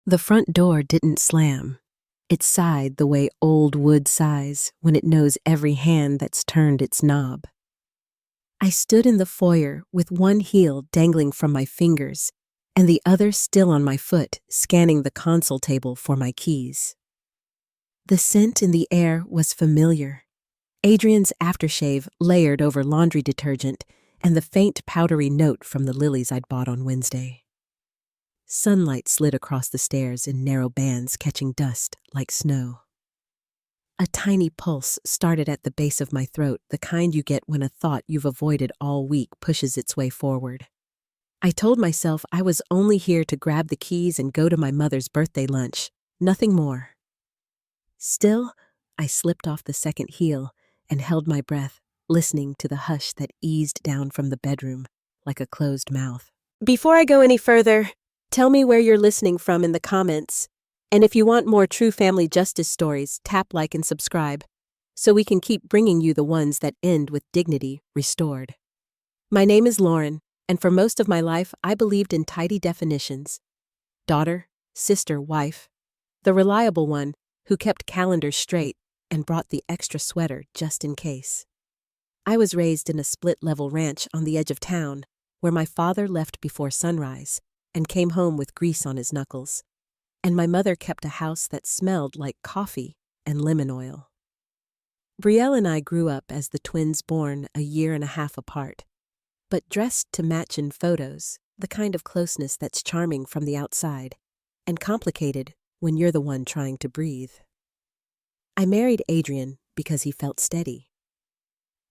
The front door didn't slam. It sighed the way old wood sighs when it knows every hand that's turned its knob. I stood in the foyer with one heel dangling from my fingers and the other still on my foot, scanning the console table for my keys. The scent in the air was familiar. Adrian's aftershave layered over laundry detergent and the faint powdery note from the lilies I'd bought on Wednesday. Sunlight slid across the stairs in narrow bands, catching dust like snow. A tiny pulse started at the base of my throat, the kind you get when a thought you've avoided all week pushes its way forward. I told myself I was only here to grab the keys and go to my mother's birthday lunch, nothing more. Still, I slipped off the second heel and held my breath, listening to the hush that eased down from the bedroom like a closed mouth. Before I go any further, tell me where you're listening from in the comments. And if you want more true family justice stories, tap like and subscribe so we can keep bringing you the ones that end with dignity restored. My name is Lauren, and for most of my life, I believed in tidy definitions. Daughter, sister, wife. The reliable one who kept calendars straight and brought the extra sweater just in case. I was raised in a split-level ranch on the edge of town where my father left before sunrise and came home with grease on his knuckles, and my mother kept a house that smelled like coffee and lemon oil. Brielle and I grew up as the twins born a year and a half apart, but dressed to match in photos, the kind of closeness that's charming from the outside and complicated when you're the one trying to breathe. I married Adrian because he felt steady.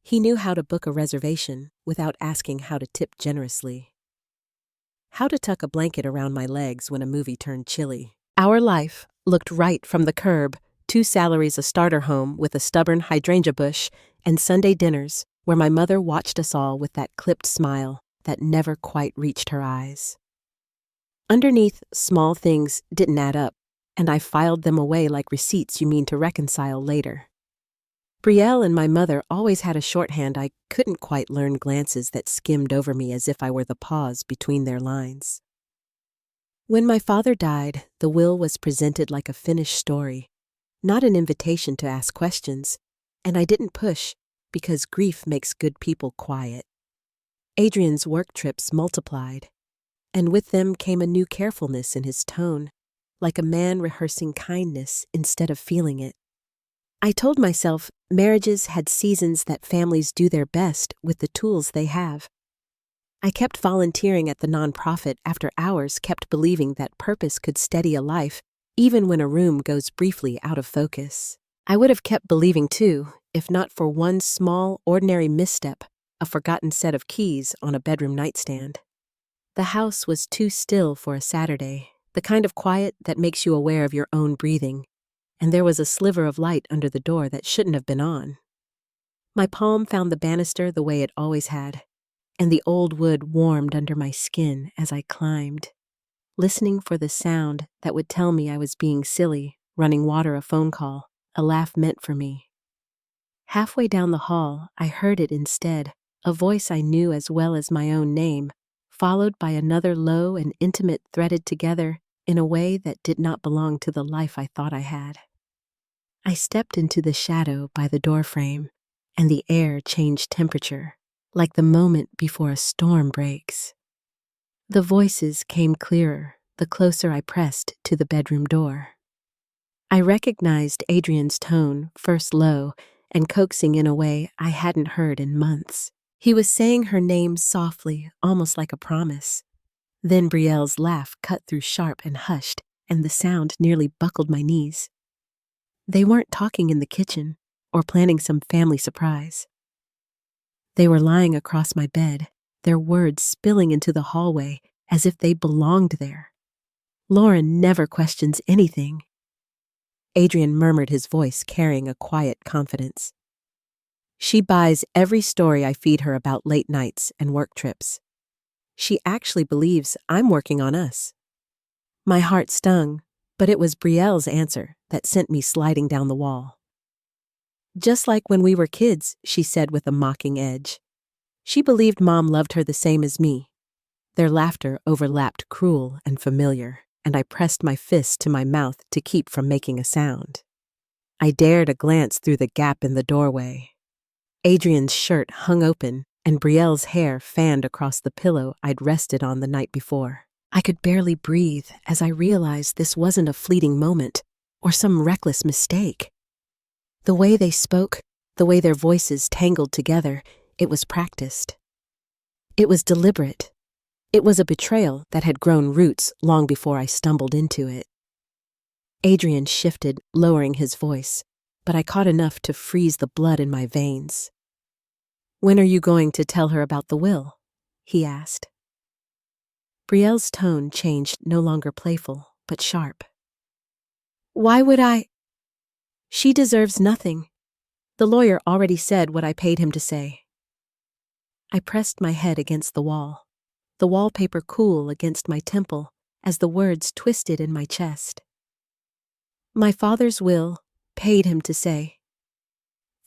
He knew how to book a reservation without asking how to tip generously. How to tuck a blanket around my legs when a movie turned chilly. Our life looked right from the curb, 2 salaries a starter home with a stubborn hydrangea bush, and Sunday dinners where my mother watched us all with that clipped smile that never quite reached her eyes. Underneath, small things didn't add up, and I filed them away like receipts you mean to reconcile later. Brielle and my mother always had a shorthand I couldn't quite learn, glances that skimmed over me as if I were the pause between their lines. When my father died, the will was presented like a finished story, not an invitation to ask questions, and I didn't push because grief makes good people quiet. Adrian's work trips multiplied, and with them came a new carefulness in his tone, like a man rehearsing kindness instead of feeling it. I told myself marriages had seasons that families do their best with the tools they have. I kept volunteering at the nonprofit after hours, kept believing that purpose could steady a life, even when a room goes briefly out of focus. I would have kept believing too, if not for one small, ordinary misstep, a forgotten set of keys on a bedroom nightstand. The house was too still for a Saturday, the kind of quiet that makes you aware of your own breathing, and there was a sliver of light under the door that shouldn't have been on. My palm found the banister the way it always had, and the old wood warmed under my skin as I climbed, listening for the sound that would tell me I was being silly, running water a phone call, a laugh meant for me. Halfway down the hall, I heard it instead, a voice I knew as well as my own name, followed by another low and intimate threaded together in a way that did not belong to the life I thought I had. I stepped into the shadow by the doorframe, and the air changed temperature, like the moment before a storm breaks. The voices came clearer the closer I pressed to the bedroom door. I recognized Adrian's tone, first low and coaxing in a way I hadn't heard in months. He was saying her name softly, almost like a promise. Then Brielle's laugh cut through sharp and hushed, and the sound nearly buckled my knees. They weren't talking in the kitchen or planning some family surprise. They were lying across my bed, their words spilling into the hallway as if they belonged there. Lauren never questions anything. Adrian murmured, his voice carrying a quiet confidence. She buys every story I feed her about late nights and work trips. She actually believes I'm working on us. My heart stung, but it was Brielle's answer that sent me sliding down the wall. Just like when we were kids, she said with a mocking edge. She believed Mom loved her the same as me. Their laughter overlapped, cruel and familiar, and I pressed my fist to my mouth to keep from making a sound. I dared a glance through the gap in the doorway. Adrian's shirt hung open, and Brielle's hair fanned across the pillow I'd rested on the night before. I could barely breathe as I realized this wasn't a fleeting moment or some reckless mistake. The way they spoke, the way their voices tangled together, it was practiced. It was deliberate. It was a betrayal that had grown roots long before I stumbled into it. Adrian shifted, lowering his voice, but I caught enough to freeze the blood in my veins. "When are you going to tell her about the will?" he asked. Brielle's tone changed, no longer playful, but sharp. "Why would I? She deserves nothing. The lawyer already said what I paid him to say." I pressed my head against the wallpaper cool against my temple as the words twisted in my chest. My father's will paid him to say.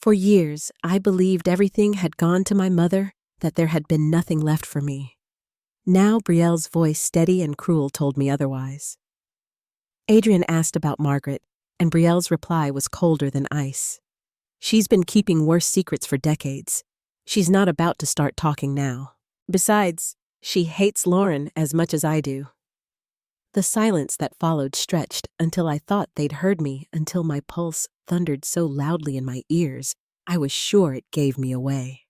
For years, I believed everything had gone to my mother, that there had been nothing left for me. Now Brielle's voice, steady and cruel, told me otherwise. Adrian asked about Margaret, and Brielle's reply was colder than ice. "She's been keeping worse secrets for decades. She's not about to start talking now. Besides, she hates Lauren as much as I do." The silence that followed stretched until I thought they'd heard me, until my pulse thundered so loudly in my ears, I was sure it gave me away.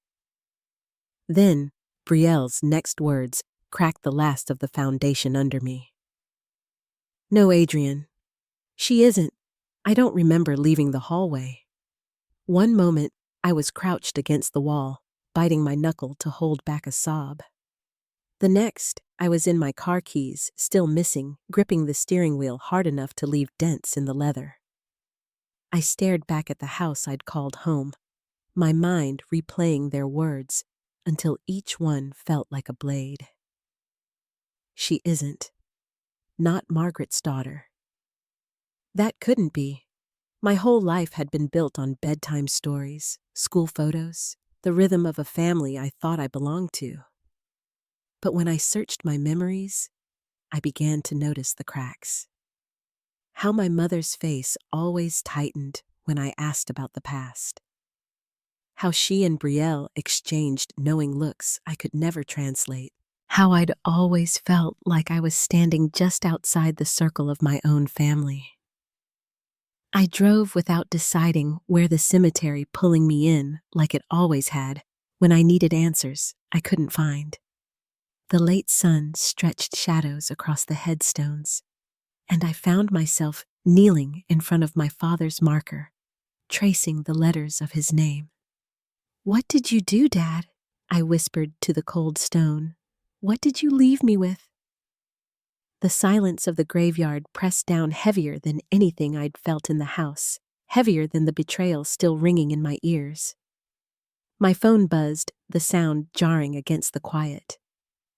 Then, Brielle's next words cracked the last of the foundation under me. "No, Adrian. She isn't. I don't remember leaving the hallway." One moment, I was crouched against the wall, biting my knuckle to hold back a sob. The next, I was in my car keys, still missing, gripping the steering wheel hard enough to leave dents in the leather. I stared back at the house I'd called home, my mind replaying their words until each one felt like a blade. She isn't. Not Margaret's daughter. That couldn't be. My whole life had been built on bedtime stories, school photos, the rhythm of a family I thought I belonged to. But when I searched my memories, I began to notice the cracks. How my mother's face always tightened when I asked about the past. How she and Brielle exchanged knowing looks I could never translate. How I'd always felt like I was standing just outside the circle of my own family. I drove without deciding where the cemetery pulling me in, like it always had, when I needed answers I couldn't find. The late sun stretched shadows across the headstones, and I found myself kneeling in front of my father's marker, tracing the letters of his name. "What did you do, Dad?" I whispered to the cold stone. "What did you leave me with?" The silence of the graveyard pressed down heavier than anything I'd felt in the house, heavier than the betrayal still ringing in my ears. My phone buzzed, the sound jarring against the quiet.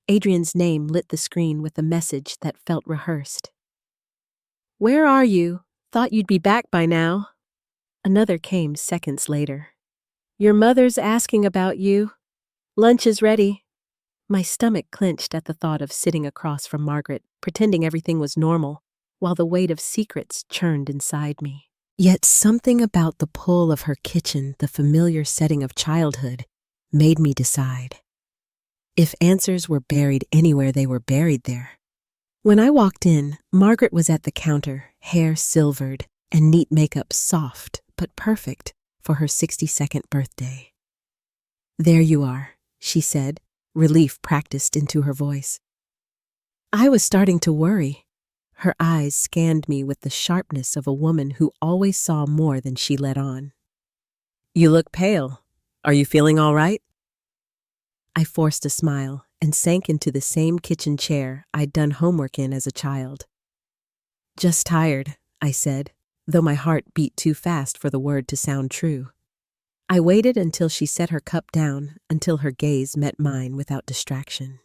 Adrian's name lit the screen with a message that felt rehearsed. "Where are you? Thought you'd be back by now." Another came seconds later. "Your mother's asking about you. Lunch is ready." My stomach clenched at the thought of sitting across from Margaret, pretending everything was normal, while the weight of secrets churned inside me. Yet something about the pull of her kitchen, the familiar setting of childhood, made me decide. If answers were buried anywhere, they were buried there. When I walked in, Margaret was at the counter, hair silvered and neat makeup soft but perfect for her 62nd birthday. "There you are," she said, relief practiced into her voice. I was starting to worry. Her eyes scanned me with the sharpness of a woman who always saw more than she let on. "You look pale. Are you feeling all right?" I forced a smile and sank into the same kitchen chair I'd done homework in as a child. "Just tired," I said, though my heart beat too fast for the word to sound true. I waited until she set her cup down, until her gaze met mine without distraction.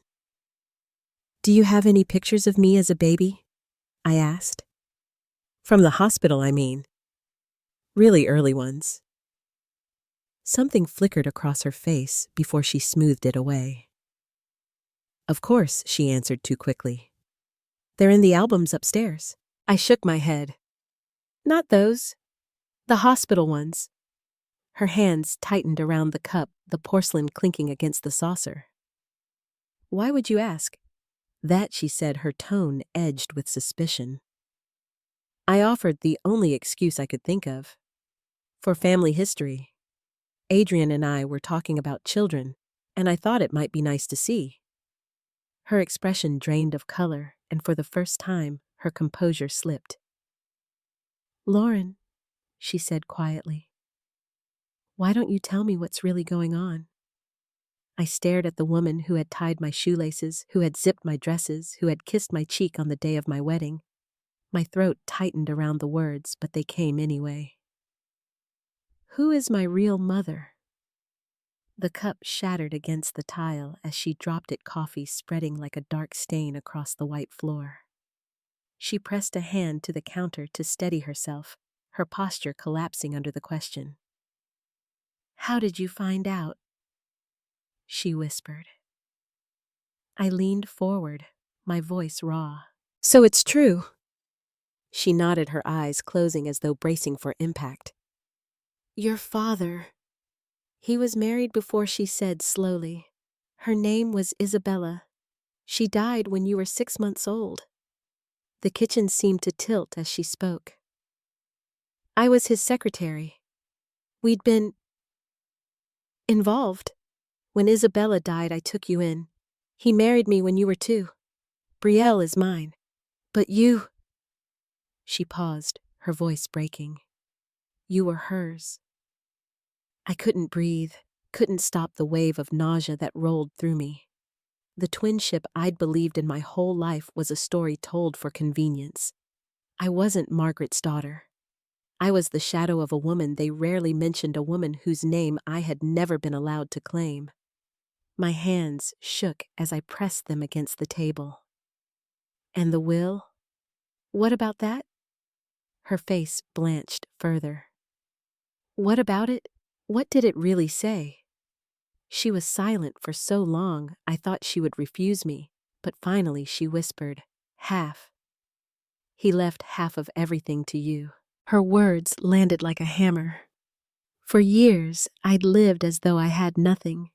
"Do you have any pictures of me as a baby?" I asked. "From the hospital, I mean. Really early ones." Something flickered across her face before she smoothed it away. "Of course," she answered too quickly. They're in the albums upstairs. I shook my head. Not those. The hospital ones. Her hands tightened around the cup, the porcelain clinking against the saucer. Why would you ask? That, she said, her tone edged with suspicion. I offered the only excuse I could think of. For family history. Adrian and I were talking about children, and I thought it might be nice to see. Her expression drained of color, and for the first time, her composure slipped. Lauren, she said quietly, why don't you tell me what's really going on? I stared at the woman who had tied my shoelaces, who had zipped my dresses, who had kissed my cheek on the day of my wedding. My throat tightened around the words, but they came anyway. Who is my real mother? The cup shattered against the tile as she dropped it, coffee spreading like a dark stain across the white floor. She pressed a hand to the counter to steady herself, her posture collapsing under the question. How did you find out? She whispered. I leaned forward, my voice raw. So it's true. She nodded, her eyes closing as though bracing for impact. Your father. He was married before, she said slowly. Her name was Isabella. She died when you were 6 months old. The kitchen seemed to tilt as she spoke. I was his secretary. We'd been involved. When Isabella died, I took you in. He married me when you were 2. Betrayal is mine. But you... She paused, her voice breaking. You were hers. I couldn't breathe, couldn't stop the wave of nausea that rolled through me. The twinship I'd believed in my whole life was a story told for convenience. I wasn't Margaret's daughter. I was the shadow of a woman they rarely mentioned, a woman whose name I had never been allowed to claim. My hands shook as I pressed them against the table. And the will? What about that? Her face blanched further. What about it? What did it really say? She was silent for so long I thought she would refuse me, but finally she whispered, half. He left half of everything to you. Her words landed like a hammer. For years, I'd lived as though I had nothing.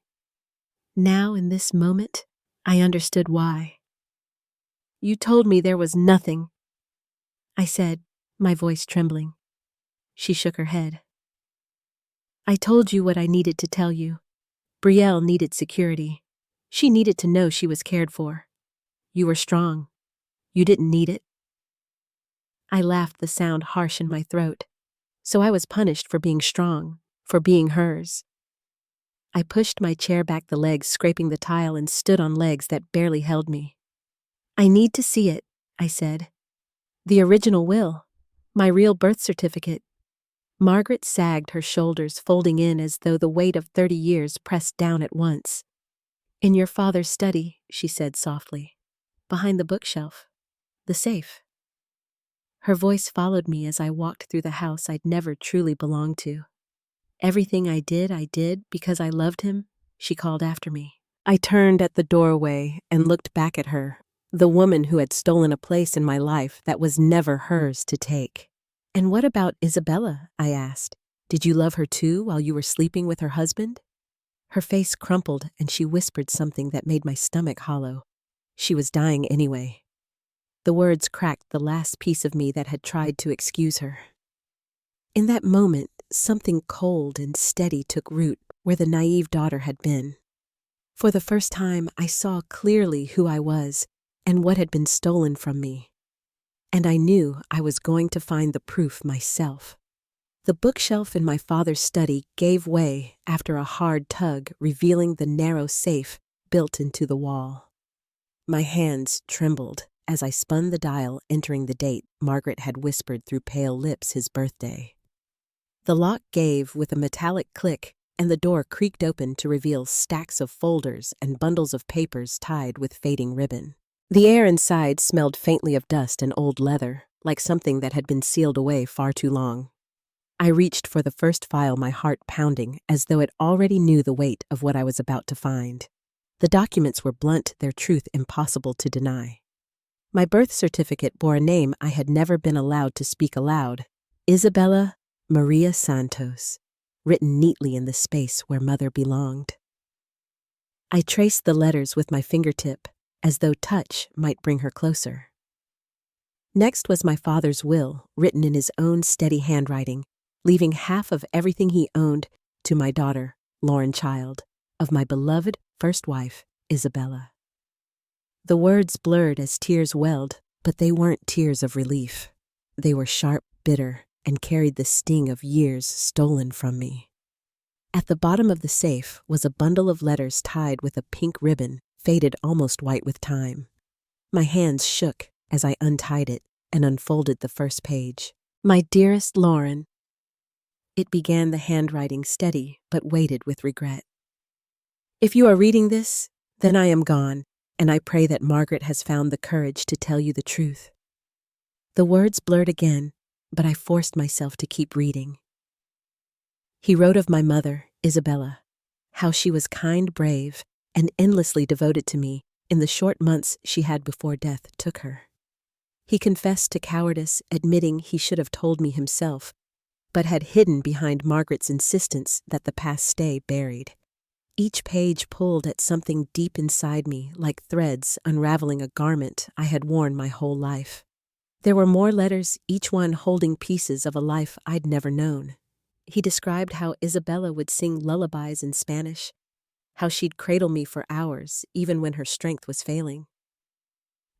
Now, in this moment, I understood why. You told me there was nothing, I said, my voice trembling. She shook her head. I told you what I needed to tell you. Betrayal needed security. She needed to know she was cared for. You were strong. You didn't need it. I laughed, the sound harsh in my throat. So I was punished for being strong, for being hers. I pushed my chair back, the legs scraping the tile, and stood on legs that barely held me. I need to see it, I said. The original will. My real birth certificate. Margaret sagged, her shoulders folding in as though the weight of 30 years pressed down at once. In your father's study, she said softly. Behind the bookshelf. The safe. Her voice followed me as I walked through the house I'd never truly belonged to. Everything I did because I loved him, she called after me. I turned at the doorway and looked back at her, the woman who had stolen a place in my life that was never hers to take. And what about Isabella? I asked. Did you love her too while you were sleeping with her husband? Her face crumpled and she whispered something that made my stomach hollow. She was dying anyway. The words cracked the last piece of me that had tried to excuse her. In that moment, something cold and steady took root where the naive daughter had been. For the first time, I saw clearly who I was and what had been stolen from me. And I knew I was going to find the proof myself. The bookshelf in my father's study gave way after a hard tug, revealing the narrow safe built into the wall. My hands trembled as I spun the dial, entering the date Margaret had whispered through pale lips, his birthday. The lock gave with a metallic click, and the door creaked open to reveal stacks of folders and bundles of papers tied with fading ribbon. The air inside smelled faintly of dust and old leather, like something that had been sealed away far too long. I reached for the first file, my heart pounding, as though it already knew the weight of what I was about to find. The documents were blunt, their truth impossible to deny. My birth certificate bore a name I had never been allowed to speak aloud, Isabella Maria Santos, written neatly in the space where mother belonged. I traced the letters with my fingertip, as though touch might bring her closer. Next was my father's will, written in his own steady handwriting, leaving half of everything he owned to my daughter, Lauren Child, of my beloved first wife, Isabella. The words blurred as tears welled, but they weren't tears of relief. They were sharp, bitter, and carried the sting of years stolen from me. At the bottom of the safe was a bundle of letters tied with a pink ribbon, faded almost white with time. My hands shook as I untied it and unfolded the first page. My dearest Lauren. It began, the handwriting steady, but weighted with regret. If you are reading this, then I am gone, and I pray that Margaret has found the courage to tell you the truth. The words blurred again, but I forced myself to keep reading. He wrote of my mother, Isabella, how she was kind, brave, and endlessly devoted to me in the short months she had before death took her. He confessed to cowardice, admitting he should have told me himself, but had hidden behind Margaret's insistence that the past stay buried. Each page pulled at something deep inside me, like threads unraveling a garment I had worn my whole life. There were more letters, each one holding pieces of a life I'd never known. He described how Isabella would sing lullabies in Spanish, how she'd cradle me for hours, even when her strength was failing.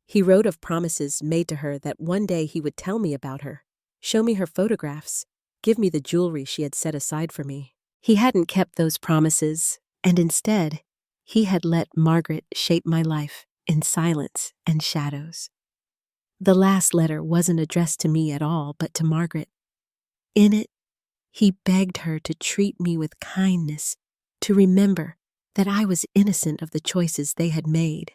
He wrote of promises made to her that one day he would tell me about her, show me her photographs, give me the jewelry she had set aside for me. He hadn't kept those promises, and instead, he had let Margaret shape my life in silence and shadows. The last letter wasn't addressed to me at all, but to Margaret. In it, he begged her to treat me with kindness, to remember that I was innocent of the choices they had made.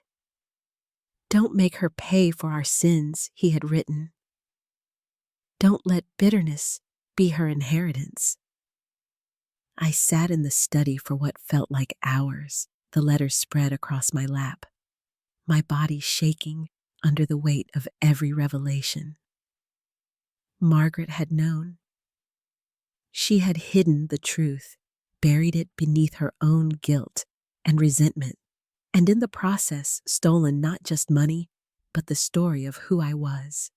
Don't make her pay for our sins, he had written. Don't let bitterness be her inheritance. I sat in the study for what felt like hours, the letters spread across my lap, my body shaking under the weight of every revelation. Margaret had known. She had hidden the truth, buried it beneath her own guilt and resentment, and in the process stolen not just money, but the story of who I was.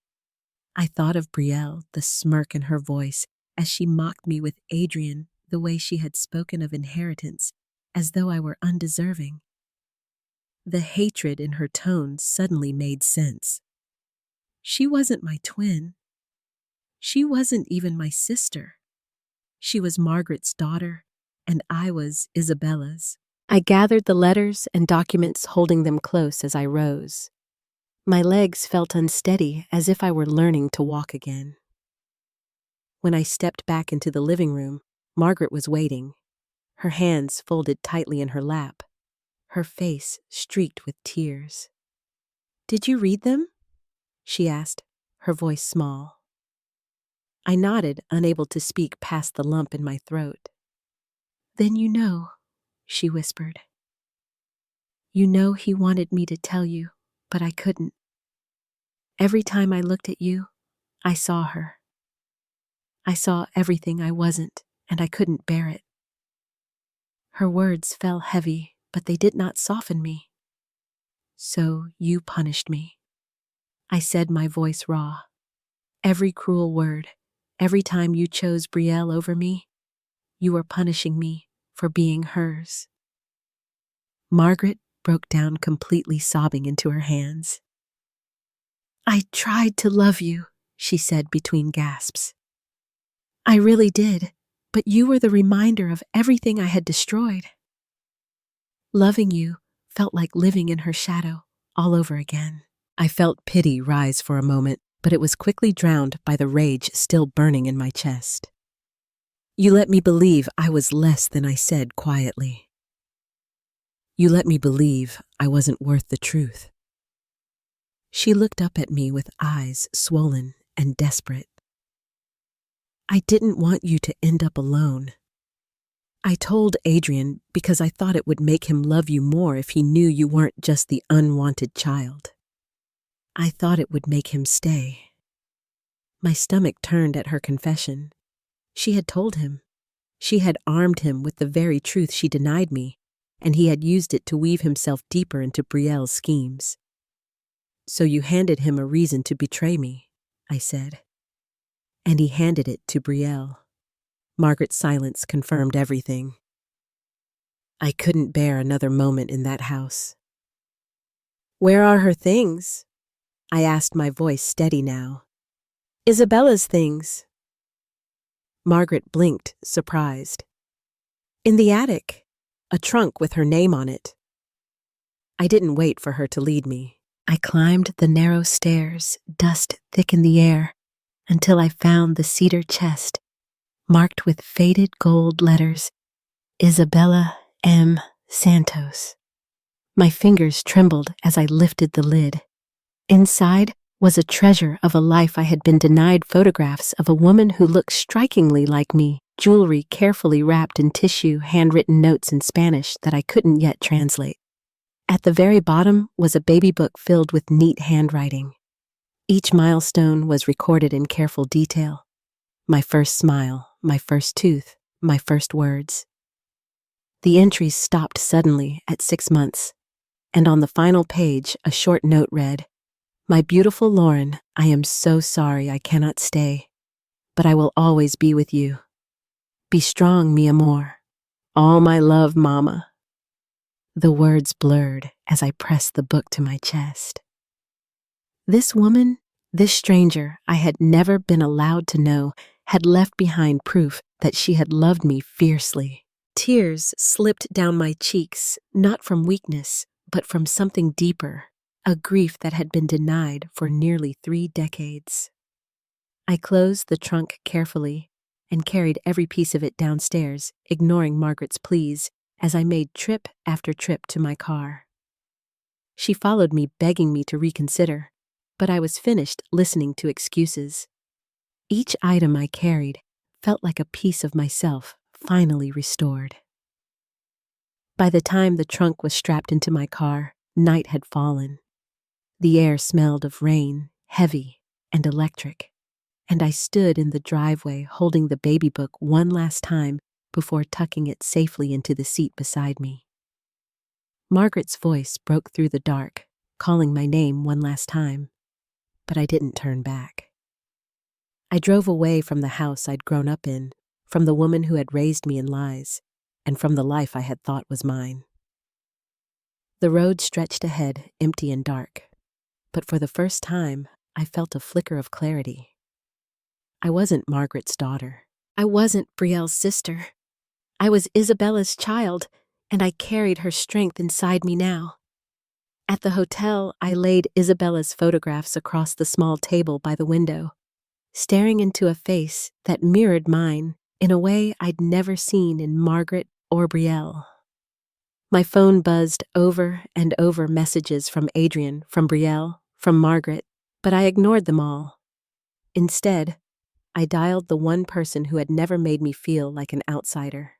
I thought of Betrayal, the smirk in her voice, as she mocked me with Adrian, the way she had spoken of inheritance, as though I were undeserving. The hatred in her tone suddenly made sense. She wasn't my twin. She wasn't even my sister. She was Margaret's daughter, and I was Isabella's. I gathered the letters and documents, holding them close as I rose. My legs felt unsteady, as if I were learning to walk again. When I stepped back into the living room, Margaret was waiting, her hands folded tightly in her lap, her face streaked with tears. "Did you read them?" she asked, her voice small. I nodded, unable to speak past the lump in my throat. "Then you know," she whispered. "You know he wanted me to tell you, but I couldn't. Every time I looked at you, I saw her. I saw everything I wasn't, and I couldn't bear it." Her words fell heavy, but they did not soften me. "So you punished me," I said, my voice raw. "Every cruel word, every time you chose Betrayal over me, you were punishing me for being hers." Margaret broke down, completely sobbing into her hands. "I tried to love you," she said between gasps. "I really did, but you were the reminder of everything I had destroyed." Loving you felt like living in her shadow all over again. I felt pity rise for a moment, but it was quickly drowned by the rage still burning in my chest. "You let me believe I was less than I said quietly. You let me believe I wasn't worth the truth." She looked up at me with eyes swollen and desperate. "I didn't want you to end up alone. I told Adrian because I thought it would make him love you more if he knew you weren't just the unwanted child." I thought it would make him stay. My stomach turned at her confession. She had told him. She had armed him with the very truth she denied me, and he had used it to weave himself deeper into Brielle's schemes. "So you handed him a reason to betray me," I said. And he handed it to Brielle. Margaret's silence confirmed everything. I couldn't bear another moment in that house. "Where are her things?" I asked, my voice steady now. "Isabella's things." Margaret blinked, surprised. "In the attic, a trunk with her name on it." I didn't wait for her to lead me. I climbed the narrow stairs, dust thick in the air, until I found the cedar chest, marked with faded gold letters, Isabella M. Santos. My fingers trembled as I lifted the lid. Inside was a treasure of a life I had been denied, photographs of a woman who looked strikingly like me, jewelry carefully wrapped in tissue, handwritten notes in Spanish that I couldn't yet translate. At the very bottom was a baby book filled with neat handwriting. Each milestone was recorded in careful detail. My first smile, my first tooth, my first words. The entries stopped suddenly at 6 months, and on the final page a short note read, "My beautiful Lauren, I am so sorry I cannot stay, but I will always be with you. Be strong, mi amor. All my love, Mama." The words blurred as I pressed the book to my chest. This woman, this stranger I had never been allowed to know, had left behind proof that she had loved me fiercely. Tears slipped down my cheeks, not from weakness, but from something deeper, a grief that had been denied for nearly 3 decades. I closed the trunk carefully and carried every piece of it downstairs, ignoring Margaret's pleas, as I made trip after trip to my car. She followed me, begging me to reconsider, but I was finished listening to excuses. Each item I carried felt like a piece of myself finally restored. By the time the trunk was strapped into my car, night had fallen. The air smelled of rain, heavy and electric, and I stood in the driveway holding the baby book one last time before tucking it safely into the seat beside me. Margaret's voice broke through the dark, calling my name one last time, but I didn't turn back. I drove away from the house I'd grown up in, from the woman who had raised me in lies, and from the life I had thought was mine. The road stretched ahead, empty and dark, but for the first time, I felt a flicker of clarity. I wasn't Margaret's daughter. I wasn't Brielle's sister. I was Isabella's child, and I carried her strength inside me now. At the hotel, I laid Isabella's photographs across the small table by the window, staring into a face that mirrored mine in a way I'd never seen in Margaret or Brielle. My phone buzzed over and over, messages from Adrian, from Brielle, from Margaret, but I ignored them all. Instead, I dialed the one person who had never made me feel like an outsider.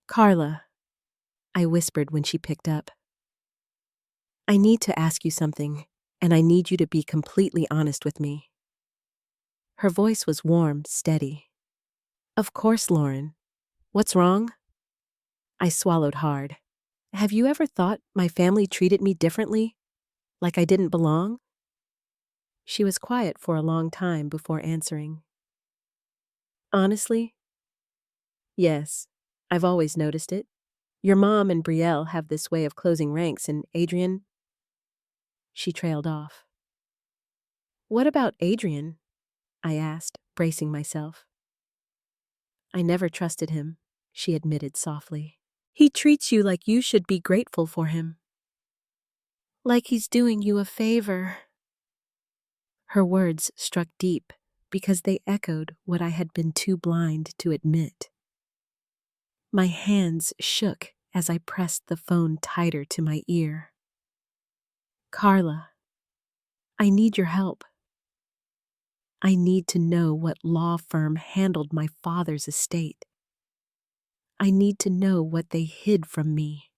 "Carla," I whispered when she picked up. "I need to ask you something, and I need you to be completely honest with me." Her voice was warm, steady. "Of course, Lauren. What's wrong?" I swallowed hard. "Have you ever thought my family treated me differently? Like I didn't belong?" She was quiet for a long time before answering. "Honestly, yes. I've always noticed it. Your mom and Brielle have this way of closing ranks, and Adrian—" She trailed off. "What about Adrian?" I asked, bracing myself. "I never trusted him," she admitted softly. "He treats you like you should be grateful for him. Like he's doing you a favor." Her words struck deep because they echoed what I had been too blind to admit. My hands shook as I pressed the phone tighter to my ear. "Carla, I need your help. I need to know what law firm handled my father's estate. I need to know what they hid from me."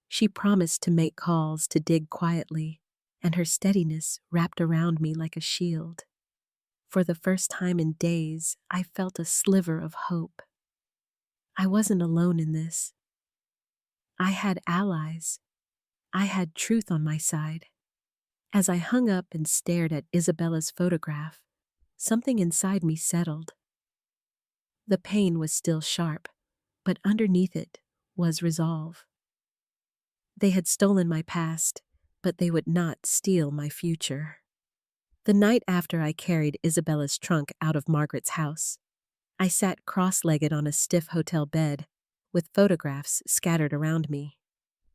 She promised to make calls, to dig quietly, and her steadiness wrapped around me like a shield. For the first time in days, I felt a sliver of hope. I wasn't alone in this. I had allies. I had truth on my side. As I hung up and stared at Isabella's photograph, something inside me settled. The pain was still sharp, but underneath it was resolve. They had stolen my past, but they would not steal my future. The night after I carried Isabella's trunk out of Margaret's house, I sat cross-legged on a stiff hotel bed, with photographs scattered around me.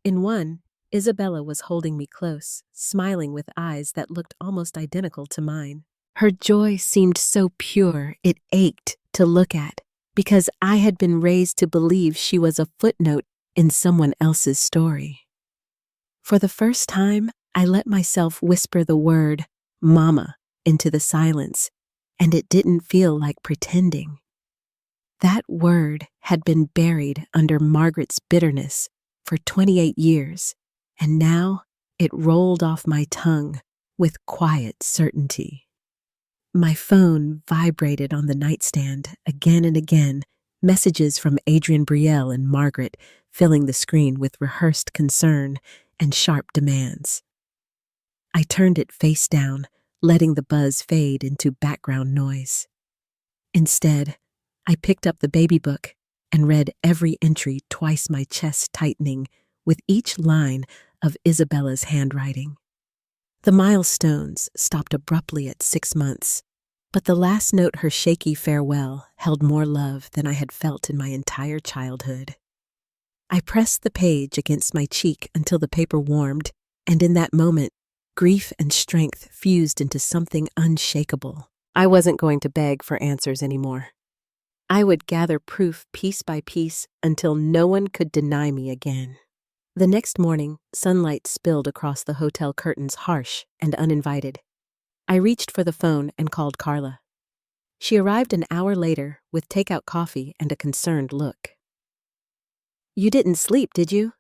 In one, Isabella was holding me close, smiling with eyes that looked almost identical to mine. Her joy seemed so pure it ached to look at, because I had been raised to believe she was a footnote in someone else's story. For the first time, I let myself whisper the word, "Mama," into the silence, and it didn't feel like pretending. That word had been buried under Margaret's bitterness for 28 years, and now it rolled off my tongue with quiet certainty. My phone vibrated on the nightstand again and again, messages from Adrian Brielle and Margaret filling the screen with rehearsed concern and sharp demands. I turned it face down, letting the buzz fade into background noise. Instead, I picked up the baby book and read every entry, twice my chest tightening with each line of Isabella's handwriting. The milestones stopped abruptly at 6 months, but the last note, her shaky farewell, held more love than I had felt in my entire childhood. I pressed the page against my cheek until the paper warmed, and in that moment, grief and strength fused into something unshakable. I wasn't going to beg for answers anymore. I would gather proof piece by piece until no one could deny me again. The next morning, sunlight spilled across the hotel curtains, harsh and uninvited. I reached for the phone and called Carla. She arrived an hour later with takeout coffee and a concerned look. "You didn't sleep, did you?"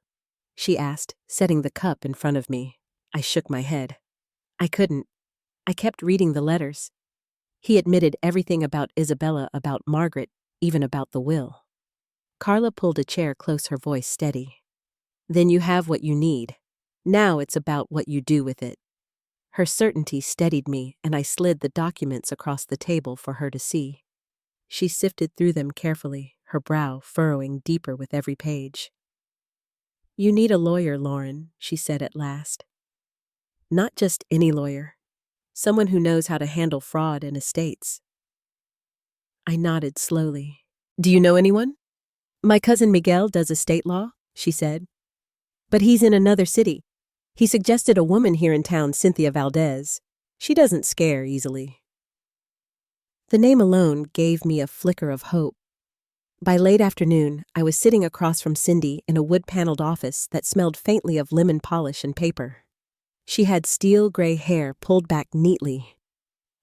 she asked, setting the cup in front of me. I shook my head. I couldn't. I kept reading the letters. He admitted everything about Isabella, about Margaret, even about the will. Carla pulled a chair close, her voice steady. "Then you have what you need. Now it's about what you do with it." Her certainty steadied me, and I slid the documents across the table for her to see. She sifted through them carefully, her brow furrowing deeper with every page. "You need a lawyer, Lauren," she said at last. "Not just any lawyer. Someone who knows how to handle fraud and estates." I nodded slowly. "Do you know anyone?" "My cousin Miguel does estate law," she said. "But he's in another city. He suggested a woman here in town, Cynthia Valdez. She doesn't scare easily." The name alone gave me a flicker of hope. By late afternoon, I was sitting across from Cindy in a wood-paneled office that smelled faintly of lemon polish and paper. She had steel gray hair pulled back neatly,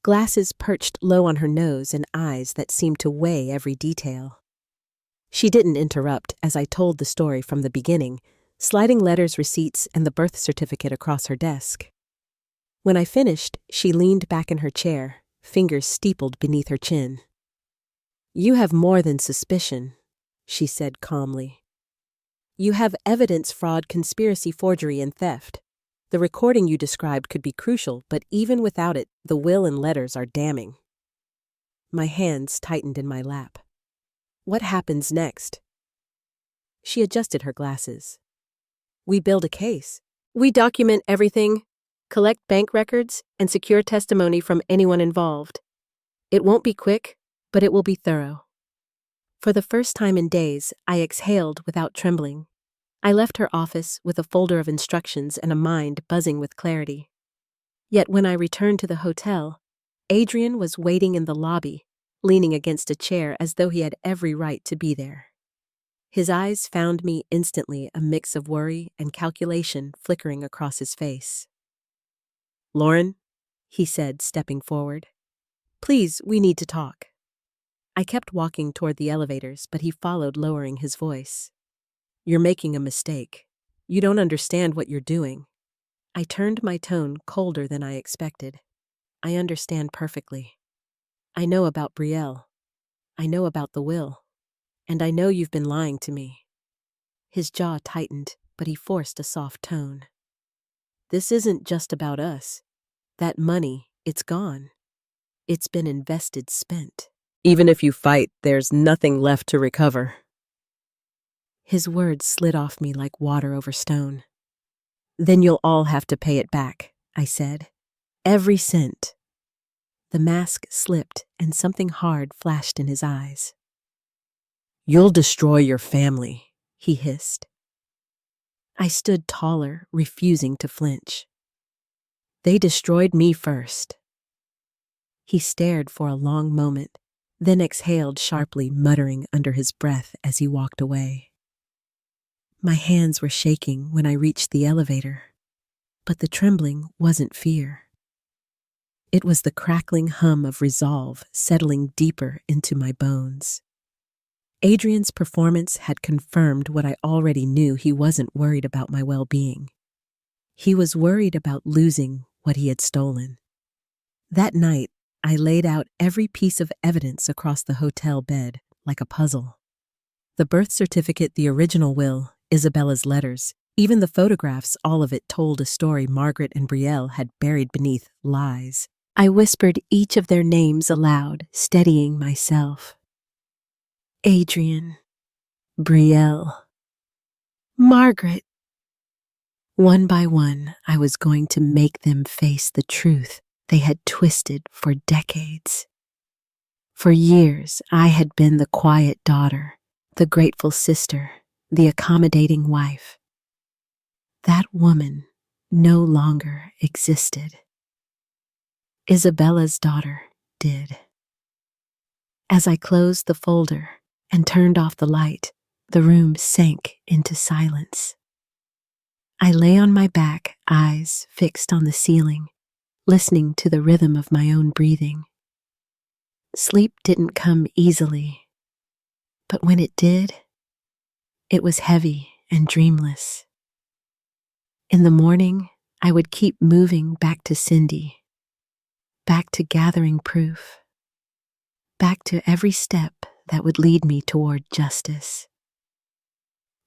glasses perched low on her nose, and eyes that seemed to weigh every detail. She didn't interrupt as I told the story from the beginning, sliding letters, receipts, and the birth certificate across her desk. When I finished, she leaned back in her chair, fingers steepled beneath her chin. "You have more than suspicion," she said calmly. "You have evidence: fraud, conspiracy, forgery, and theft. The recording you described could be crucial, but even without it, the will and letters are damning." My hands tightened in my lap. "What happens next?" She adjusted her glasses. "We build a case. We document everything, collect bank records, and secure testimony from anyone involved. It won't be quick, but it will be thorough." For the first time in days, I exhaled without trembling. I left her office with a folder of instructions and a mind buzzing with clarity. Yet when I returned to the hotel, Adrian was waiting in the lobby, leaning against a chair as though he had every right to be there. His eyes found me instantly, a mix of worry and calculation flickering across his face. "Lauren," he said, stepping forward. "Please, we need to talk." I kept walking toward the elevators, but he followed, lowering his voice. "You're making a mistake. You don't understand what you're doing. I turned my tone colder than I expected. I understand perfectly. I know about Brielle. I know about the will. And I know you've been lying to me. His jaw tightened, but he forced a soft tone. This isn't just about us. That money, it's gone. It's been invested, spent. Even if you fight, there's nothing left to recover. His words slid off me like water over stone. Then you'll all have to pay it back, I said. Every cent. The mask slipped and something hard flashed in his eyes. You'll destroy your family, he hissed. I stood taller, refusing to flinch. They destroyed me first. He stared for a long moment, then exhaled sharply, muttering under his breath as he walked away. My hands were shaking when I reached the elevator, but the trembling wasn't fear. It was the crackling hum of resolve settling deeper into my bones. Adrian's performance had confirmed what I already knew. He wasn't worried about my well-being. He was worried about losing what he had stolen. That night, I laid out every piece of evidence across the hotel bed like a puzzle. The birth certificate, the original will, Isabella's letters, even the photographs, all of it told a story Margaret and Brielle had buried beneath lies. I whispered each of their names aloud, steadying myself. Adrian, Brielle, Margaret. One by one, I was going to make them face the truth they had twisted for decades. For years, I had been the quiet daughter, the grateful sister, the accommodating wife. That woman no longer existed. Isabella's daughter did. As I closed the folder and turned off the light, the room sank into silence. I lay on my back, eyes fixed on the ceiling, listening to the rhythm of my own breathing. Sleep didn't come easily, but when it did, it was heavy and dreamless. In the morning, I would keep moving back to Cindy, back to gathering proof, back to every step that would lead me toward justice.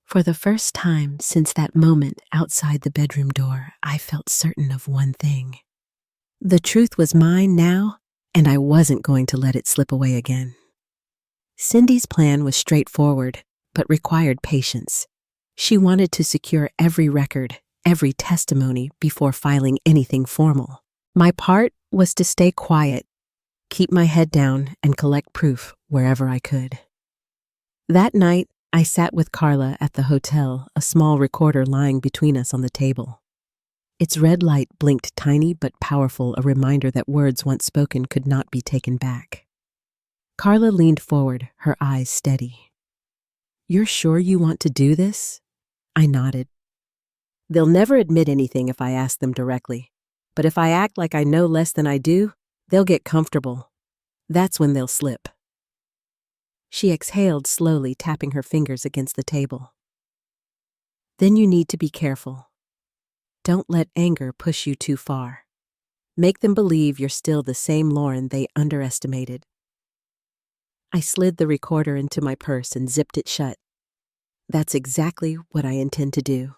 For the first time since that moment outside the bedroom door, I felt certain of one thing. The truth was mine now, and I wasn't going to let it slip away again. Cindy's plan was straightforward, but required patience. She wanted to secure every record, every testimony before filing anything formal. My part was to stay quiet, keep my head down, and collect proof wherever I could. That night, I sat with Carla at the hotel, a small recorder lying between us on the table. Its red light blinked tiny but powerful, a reminder that words once spoken could not be taken back. Carla leaned forward, her eyes steady. "You're sure you want to do this?" I nodded. "They'll never admit anything if I ask them directly. But if I act like I know less than I do, they'll get comfortable. That's when they'll slip." She exhaled slowly, tapping her fingers against the table. "Then you need to be careful. Don't let anger push you too far. Make them believe you're still the same Lauren they underestimated." I slid the recorder into my purse and zipped it shut. That's exactly what I intend to do.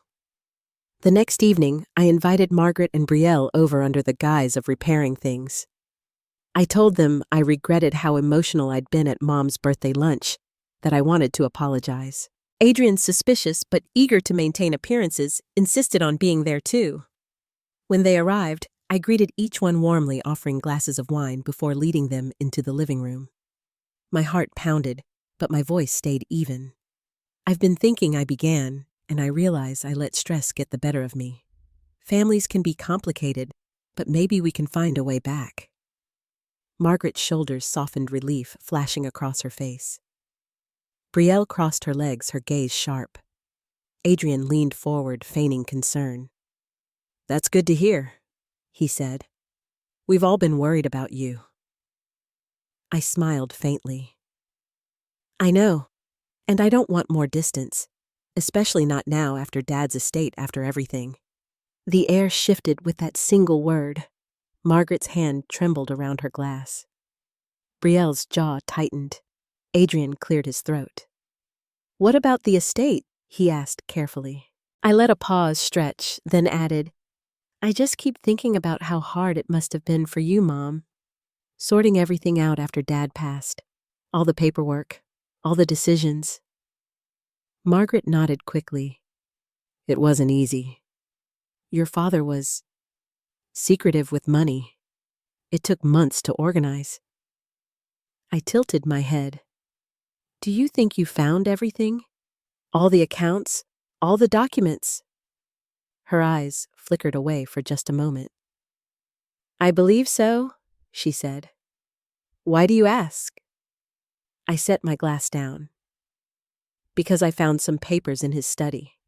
The next evening, I invited Margaret and Brielle over under the guise of repairing things. I told them I regretted how emotional I'd been at Mom's birthday lunch, that I wanted to apologize. Adrian, suspicious but eager to maintain appearances, insisted on being there too. When they arrived, I greeted each one warmly, offering glasses of wine before leading them into the living room. My heart pounded, but my voice stayed even. I've been thinking, I began, and I realize I let stress get the better of me. Families can be complicated, but maybe we can find a way back. Margaret's shoulders softened, relief flashing across her face. Brielle crossed her legs, her gaze sharp. Adrian leaned forward, feigning concern. "That's good to hear," he said. "We've all been worried about you." I smiled faintly. "I know, and I don't want more distance, especially not now after Dad's estate, after everything. The air shifted with that single word. Margaret's hand trembled around her glass. Brielle's jaw tightened. Adrian cleared his throat. "What about the estate?" he asked carefully. I let a pause stretch, then added, "I just keep thinking about how hard it must have been for you, Mom. Sorting everything out after Dad passed. All the paperwork, all the decisions." Margaret nodded quickly. "It wasn't easy. Your father was secretive with money. It took months to organize." I tilted my head. "Do you think you found everything? All the accounts? All the documents?" Her eyes flickered away for just a moment. "I believe so," she said. "Why do you ask?" I set my glass down. "Because I found some papers in his study."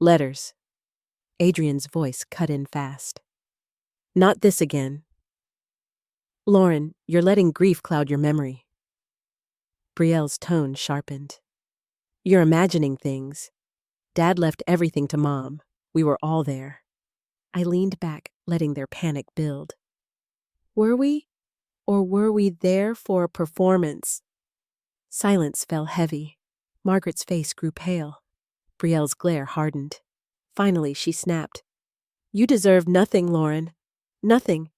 "Letters." Adrian's voice cut in fast. "Not this again. Lauren, you're letting grief cloud your memory." Brielle's tone sharpened. "You're imagining things. Dad left everything to Mom. We were all there." I leaned back, letting their panic build. "Were we? Or were we there for a performance?" Silence fell heavy. Margaret's face grew pale. Brielle's glare hardened. Finally, she snapped. "You deserve nothing, Lauren. Nothing.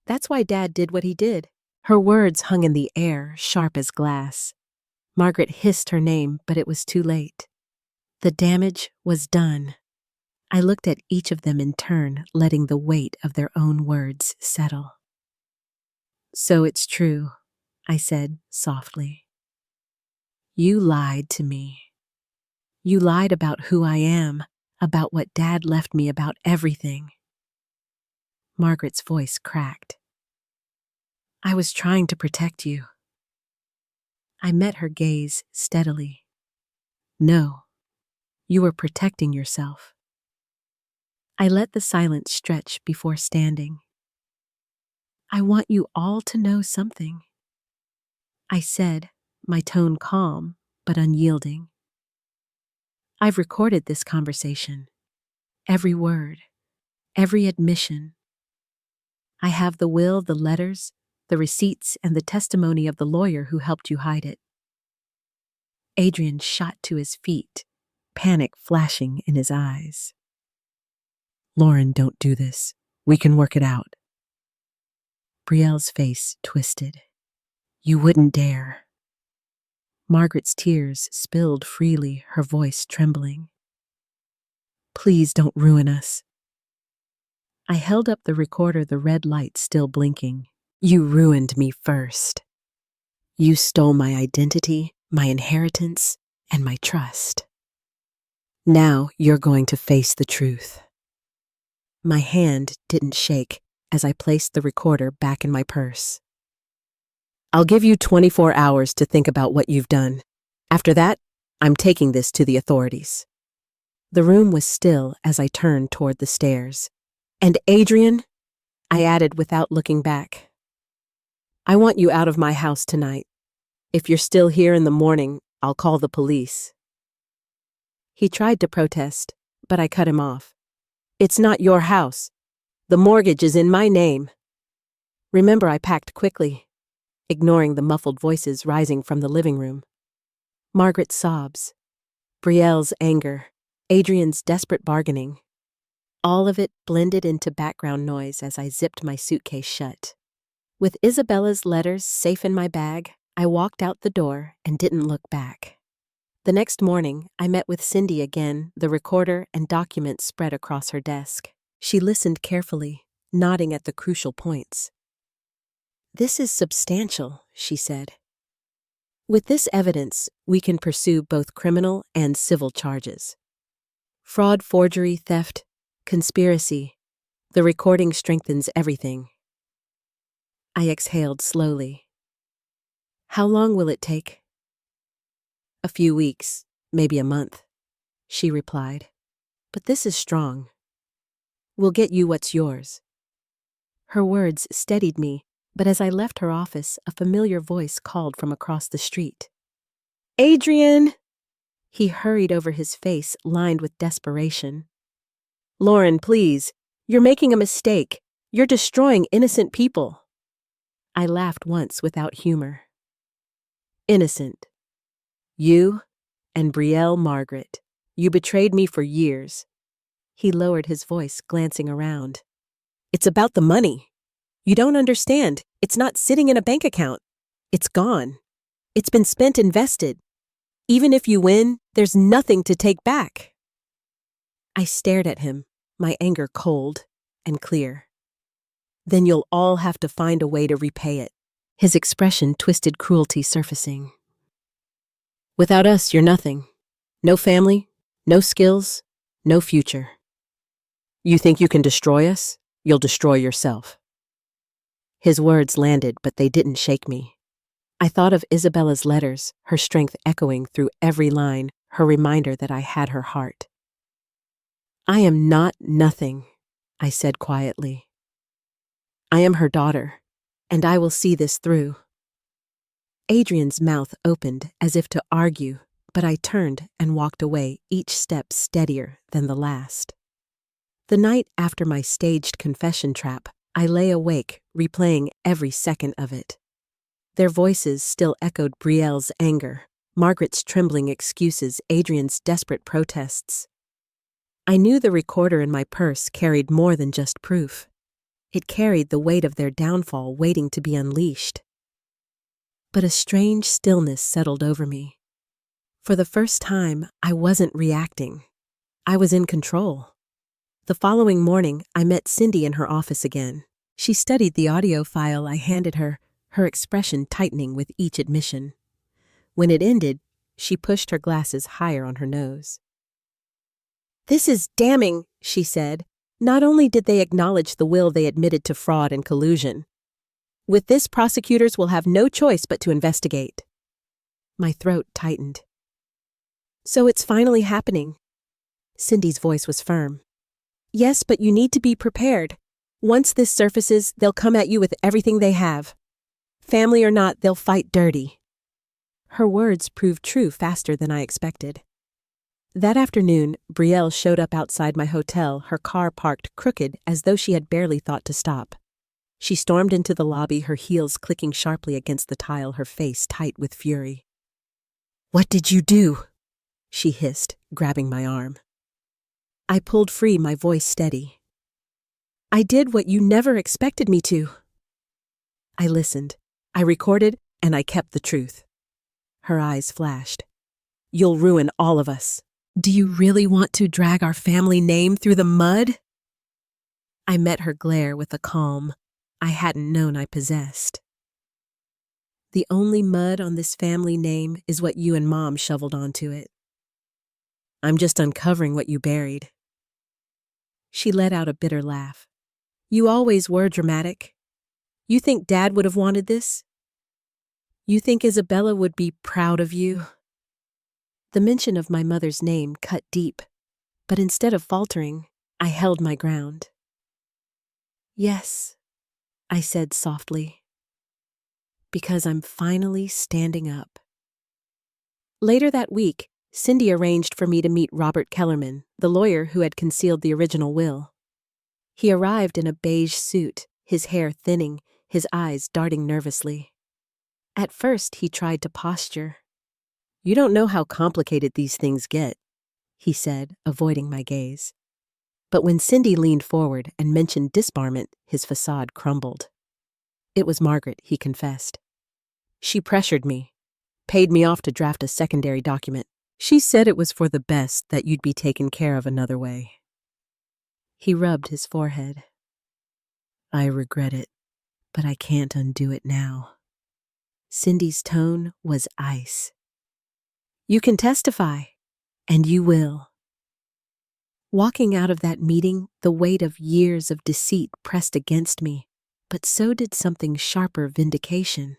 That's why Dad did what he did." Her words hung in the air, sharp as glass. Margaret hissed her name, but it was too late. The damage was done. I looked at each of them in turn, letting the weight of their own words settle. "So it's true," I said softly. "You lied to me. You lied about who I am, about what Dad left me, about everything." Margaret's voice cracked. "I was trying to protect you." I met her gaze steadily. "No, you were protecting yourself." I let the silence stretch before standing. "I want you all to know something," I said, my tone calm but unyielding. "I've recorded this conversation. Every word, every admission. I have the will, the letters, the receipts, and the testimony of the lawyer who helped you hide it." Adrian shot to his feet, panic flashing in his eyes. "Lauren, don't do this. We can work it out." Brielle's face twisted. "You wouldn't dare." Margaret's tears spilled freely, her voice trembling. "Please don't ruin us." I held up the recorder, the red light still blinking. "You ruined me first. You stole my identity, my inheritance, and my trust. Now you're going to face the truth." My hand didn't shake as I placed the recorder back in my purse. "I'll give you 24 hours to think about what you've done. After that, I'm taking this to the authorities." The room was still as I turned toward the stairs. "And Adrian," I added without looking back, "I want you out of my house tonight. If you're still here in the morning, I'll call the police." He tried to protest, but I cut him off. "It's not your house. The mortgage is in my name." Remember, I packed quickly, ignoring the muffled voices rising from the living room. Margaret's sobs, Brielle's anger, Adrian's desperate bargaining. All of it blended into background noise as I zipped my suitcase shut. With Isabella's letters safe in my bag, I walked out the door and didn't look back. The next morning, I met with Cindy again, the recorder and documents spread across her desk. She listened carefully, nodding at the crucial points. "This is substantial," she said. "With this evidence, we can pursue both criminal and civil charges. Fraud, forgery, theft, conspiracy. The recording strengthens everything." I exhaled slowly. "How long will it take?" "A few weeks, maybe a month," she replied. "But this is strong. We'll get you what's yours." Her words steadied me, but as I left her office, a familiar voice called from across the street. "Adrian!" He hurried over his face lined with desperation. Lauren, please. You're making a mistake. You're destroying innocent people. I laughed once without humor. Innocent. You and Brielle Margaret. You betrayed me for years. He lowered his voice, glancing around. It's about the money. You don't understand. It's not sitting in a bank account. It's gone. It's been spent invested. Even if you win, there's nothing to take back. I stared at him, my anger cold and clear. Then you'll all have to find a way to repay it. His expression twisted cruelty surfacing. Without us, you're nothing. No family, no skills, no future. You think you can destroy us? You'll destroy yourself. His words landed, but they didn't shake me. I thought of Isabella's letters, her strength echoing through every line, her reminder that I had her heart. I am not nothing, I said quietly. I am her daughter, and I will see this through. Adrian's mouth opened as if to argue, but I turned and walked away, each step steadier than the last. The night after my staged confession trap, I lay awake, replaying every second of it. Their voices still echoed Brielle's anger, Margaret's trembling excuses, Adrian's desperate protests. I knew the recorder in my purse carried more than just proof. It carried the weight of their downfall waiting to be unleashed. But a strange stillness settled over me. For the first time, I wasn't reacting. I was in control. The following morning, I met Cindy in her office again. She studied the audio file I handed her, her expression tightening with each admission. When it ended, she pushed her glasses higher on her nose. "This is damning," she said. "Not only did they acknowledge the will, they admitted to fraud and collusion. With this, prosecutors will have no choice but to investigate." My throat tightened. "So it's finally happening." Cindy's voice was firm. "Yes, but you need to be prepared. Once this surfaces, they'll come at you with everything they have. Family or not, they'll fight dirty." Her words proved true faster than I expected. That afternoon, Brielle showed up outside my hotel, her car parked crooked as though she had barely thought to stop. She stormed into the lobby, her heels clicking sharply against the tile, her face tight with fury. "What did you do?" she hissed, grabbing my arm. I pulled free, my voice steady. "I did what you never expected me to." I listened. I recorded, and I kept the truth. Her eyes flashed. "You'll ruin all of us. Do you really want to drag our family name through the mud?" I met her glare with a calm I hadn't known I possessed. "The only mud on this family name is what you and Mom shoveled onto it. I'm just uncovering what you buried." She let out a bitter laugh. "You always were dramatic. You think Dad would have wanted this? You think Isabella would be proud of you?" The mention of my mother's name cut deep, but instead of faltering, I held my ground. "Yes," I said softly, "because I'm finally standing up." Later that week, Cindy arranged for me to meet Robert Kellerman, the lawyer who had concealed the original will. He arrived in a beige suit, his hair thinning, his eyes darting nervously. At first, he tried to posture. "You don't know how complicated these things get," he said, avoiding my gaze. But when Cindy leaned forward and mentioned disbarment, his facade crumbled. It was Margaret, he confessed. "She pressured me, paid me off to draft a secondary document. She said it was for the best that you'd be taken care of another way." He rubbed his forehead. "I regret it, but I can't undo it now." Cindy's tone was ice. "You can testify, and you will." Walking out of that meeting, the weight of years of deceit pressed against me, but so did something sharper, vindication.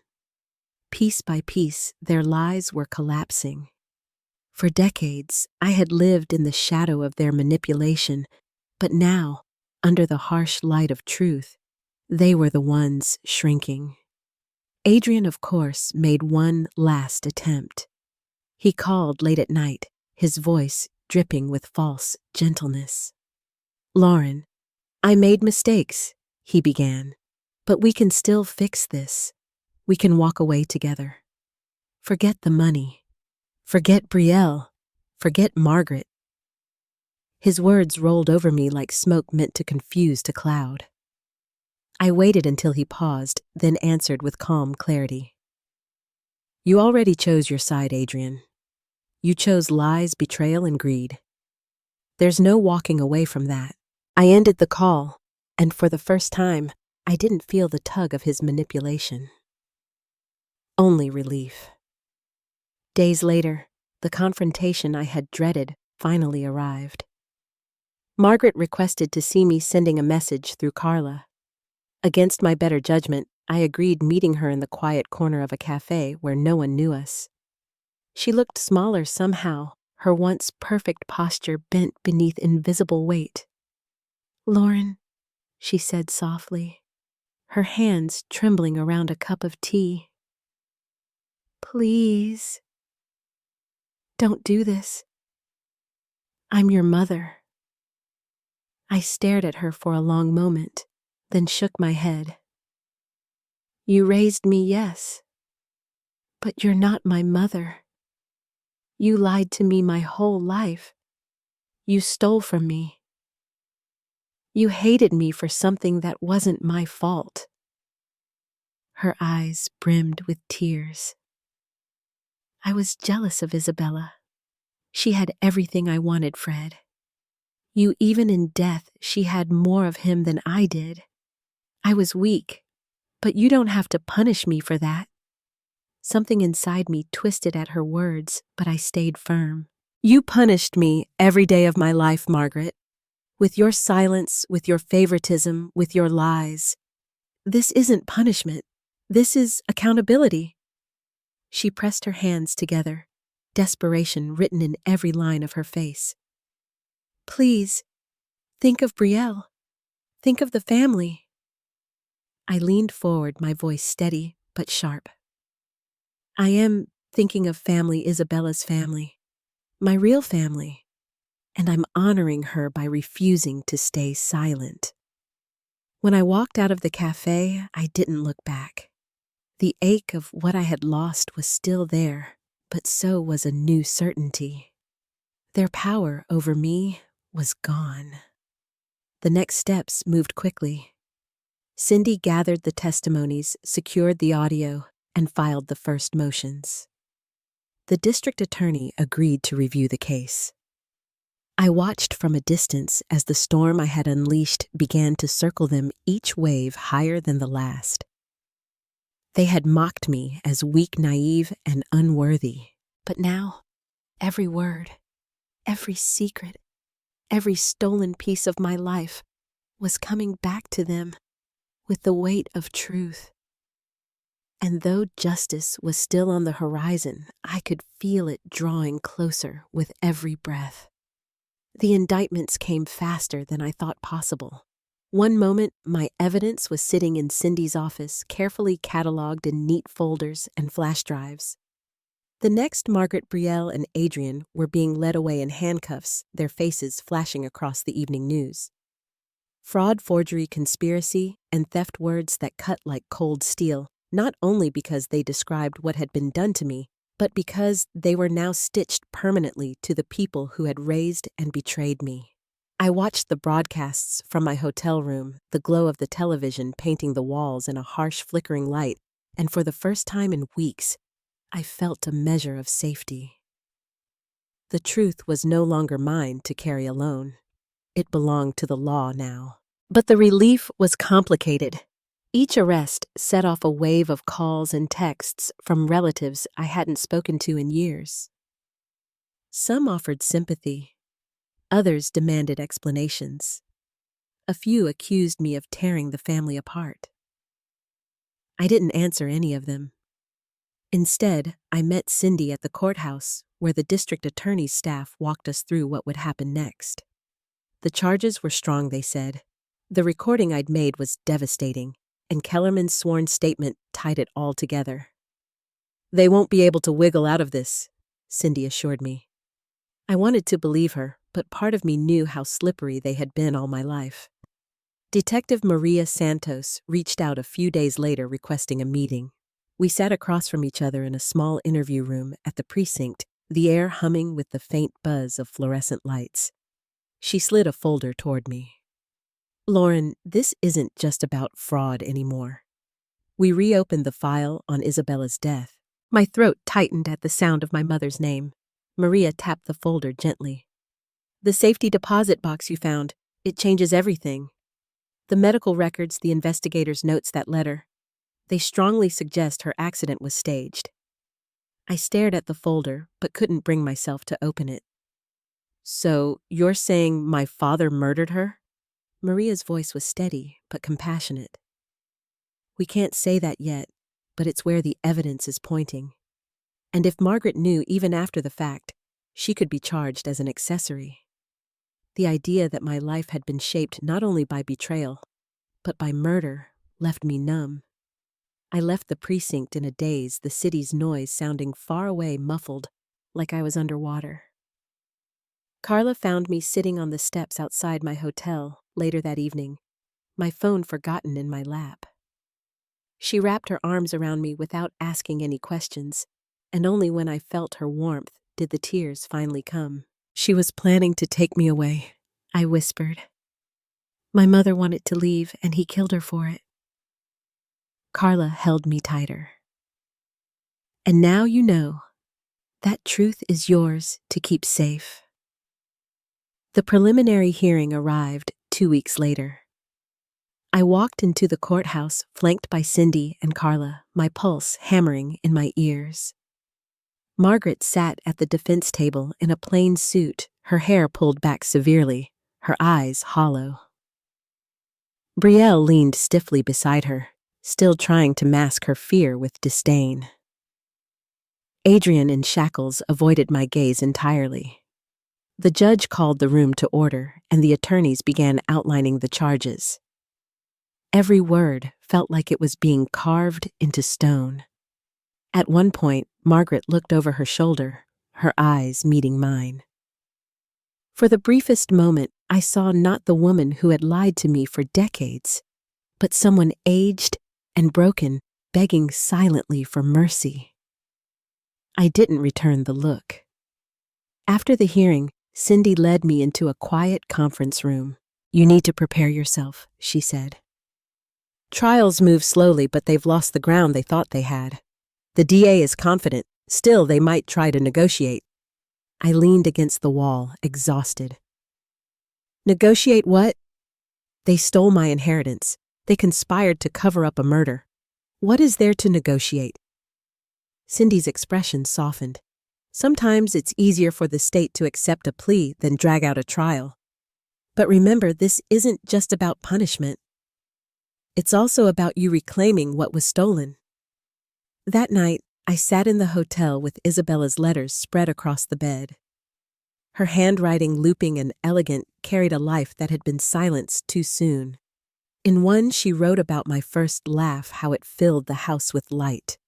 Piece by piece, their lies were collapsing. For decades, I had lived in the shadow of their manipulation, but now, under the harsh light of truth, they were the ones shrinking. Adrian, of course, made one last attempt. He called late at night, his voice dripping with false gentleness. "Lauren, I made mistakes," he began. "But we can still fix this. We can walk away together. Forget the money. Forget Brielle. Forget Margaret." His words rolled over me like smoke meant to confuse a cloud. I waited until he paused, then answered with calm clarity. "You already chose your side, Adrian. You chose lies, betrayal, and greed. There's no walking away from that." I ended the call, and for the first time, I didn't feel the tug of his manipulation. Only relief. Days later, the confrontation I had dreaded finally arrived. Margaret requested to see me sending a message through Carla. Against my better judgment, I agreed meeting her in the quiet corner of a cafe where no one knew us. She looked smaller somehow, her once perfect posture bent beneath invisible weight. "Lauren," she said softly, her hands trembling around a cup of tea. "Please, don't do this. I'm your mother." I stared at her for a long moment, then shook my head. "You raised me, yes, but you're not my mother. You lied to me my whole life. You stole from me. You hated me for something that wasn't my fault." Her eyes brimmed with tears. "I was jealous of Isabella. She had everything I wanted, Fred. Even in death, she had more of him than I did. I was weak, but you don't have to punish me for that." Something inside me twisted at her words, but I stayed firm. "You punished me every day of my life, Margaret. With your silence, with your favoritism, with your lies. This isn't punishment. This is accountability." She pressed her hands together, desperation written in every line of her face. "Please, think of Brielle. Think of the family." I leaned forward, my voice steady but sharp. "I am thinking of family, Isabella's family, my real family, and I'm honoring her by refusing to stay silent." When I walked out of the cafe, I didn't look back. The ache of what I had lost was still there, but so was a new certainty. Their power over me was gone. The next steps moved quickly. Cindy gathered the testimonies, secured the audio, and filed the first motions. The district attorney agreed to review the case. I watched from a distance as the storm I had unleashed began to circle them, each wave higher than the last. They had mocked me as weak, naive, and unworthy. But now, every word, every secret, every stolen piece of my life was coming back to them with the weight of truth. And though justice was still on the horizon, I could feel it drawing closer with every breath. The indictments came faster than I thought possible. One moment, my evidence was sitting in Cindy's office, carefully cataloged in neat folders and flash drives. The next, Margaret, Brielle, and Adrian were being led away in handcuffs, their faces flashing across the evening news. Fraud, forgery, conspiracy, and theft, words that cut like cold steel, not only because they described what had been done to me, but because they were now stitched permanently to the people who had raised and betrayed me. I watched the broadcasts from my hotel room, the glow of the television painting the walls in a harsh, flickering light, and for the first time in weeks, I felt a measure of safety. The truth was no longer mine to carry alone. It belonged to the law now. But the relief was complicated. Each arrest set off a wave of calls and texts from relatives I hadn't spoken to in years. Some offered sympathy. Others demanded explanations. A few accused me of tearing the family apart. I didn't answer any of them. Instead, I met Cindy at the courthouse, where the district attorney's staff walked us through what would happen next. The charges were strong, they said. The recording I'd made was devastating, and Kellerman's sworn statement tied it all together. "They won't be able to wiggle out of this," Cindy assured me. I wanted to believe her, but part of me knew how slippery they had been all my life. Detective Maria Santos reached out a few days later requesting a meeting. We sat across from each other in a small interview room at the precinct, the air humming with the faint buzz of fluorescent lights. She slid a folder toward me. "Lauren, this isn't just about fraud anymore." We reopened the file on Isabella's death. My throat tightened at the sound of my mother's name. Maria tapped the folder gently. "The safety deposit box you found, it changes everything. The medical records, the investigator's notes, that letter. They strongly suggest her accident was staged." I stared at the folder, but couldn't bring myself to open it. "So, you're saying my father murdered her?" Maria's voice was steady, but compassionate. "We can't say that yet, but it's where the evidence is pointing. And if Margaret knew even after the fact, she could be charged as an accessory." The idea that my life had been shaped not only by betrayal, but by murder, left me numb. I left the precinct in a daze, the city's noise sounding far away, muffled, like I was underwater. Carla found me sitting on the steps outside my hotel later that evening, my phone forgotten in my lap. She wrapped her arms around me without asking any questions, and only when I felt her warmth did the tears finally come. "She was planning to take me away," I whispered. "My mother wanted to leave, and he killed her for it." Carla held me tighter. "And now you know. That truth is yours to keep safe." The preliminary hearing arrived 2 weeks later. I walked into the courthouse flanked by Cindy and Carla, my pulse hammering in my ears. Margaret sat at the defense table in a plain suit, her hair pulled back severely, her eyes hollow. Brielle leaned stiffly beside her, still trying to mask her fear with disdain. Adrian in shackles avoided my gaze entirely. The judge called the room to order, and the attorneys began outlining the charges. Every word felt like it was being carved into stone. At one point, Margaret looked over her shoulder, her eyes meeting mine. For the briefest moment, I saw not the woman who had lied to me for decades, but someone aged and broken, begging silently for mercy. I didn't return the look. After the hearing, Cindy led me into a quiet conference room. "You need to prepare yourself," she said. "Trials move slowly, but they've lost the ground they thought they had. The DA is confident. Still, they might try to negotiate." I leaned against the wall, exhausted. "Negotiate what?" "They stole my inheritance. They conspired to cover up a murder. What is there to negotiate?" Cindy's expression softened. "Sometimes it's easier for the state to accept a plea than drag out a trial. But remember, this isn't just about punishment. It's also about you reclaiming what was stolen." That night, I sat in the hotel with Isabella's letters spread across the bed. Her handwriting, looping and elegant, carried a life that had been silenced too soon. In one, she wrote about my first laugh, how it filled the house with light.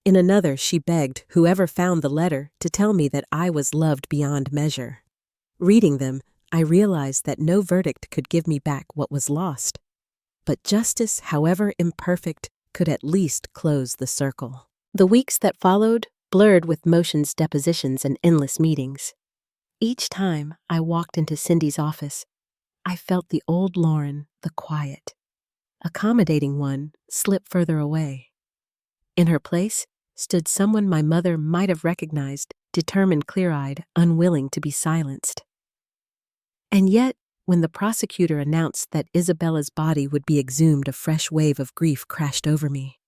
In another, she begged whoever found the letter to tell me that I was loved beyond measure. Reading them, I realized that no verdict could give me back what was lost. But justice, however imperfect, could at least close the circle. The weeks that followed blurred with motions, depositions, and endless meetings. Each time I walked into Cindy's office, I felt the old Lauren, the quiet, accommodating one, slip further away. In her place stood someone my mother might have recognized, determined, clear-eyed, unwilling to be silenced. And yet, when the prosecutor announced that Isabella's body would be exhumed, a fresh wave of grief crashed over me.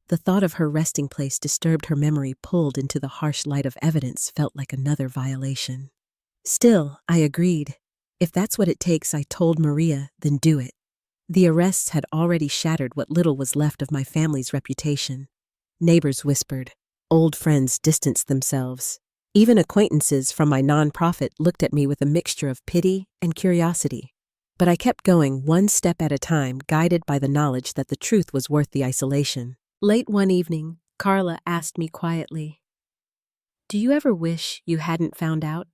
The thought of her resting place disturbed, her memory pulled into the harsh light of evidence felt like another violation. Still, I agreed. If that's what it takes, I told Maria, then do it. The arrests had already shattered what little was left of my family's reputation. Neighbors whispered. Old friends distanced themselves. Even acquaintances from my nonprofit looked at me with a mixture of pity and curiosity. But I kept going, one step at a time, guided by the knowledge that the truth was worth the isolation. Late one evening, Carla asked me quietly, "Do you ever wish you hadn't found out?"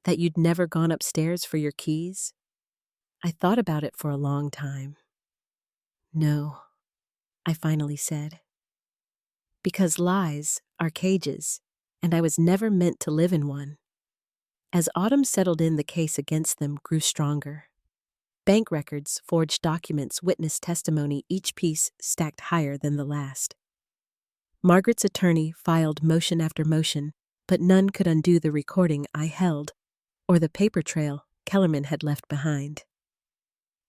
That you'd never gone upstairs for your keys? I thought about it for a long time. No, I finally said. Because lies are cages, and I was never meant to live in one. As autumn settled in, the case against them grew stronger. Bank records, forged documents, witness testimony, each piece stacked higher than the last. Margaret's attorney filed motion after motion, but none could undo the recording I held, or the paper trail Kellerman had left behind.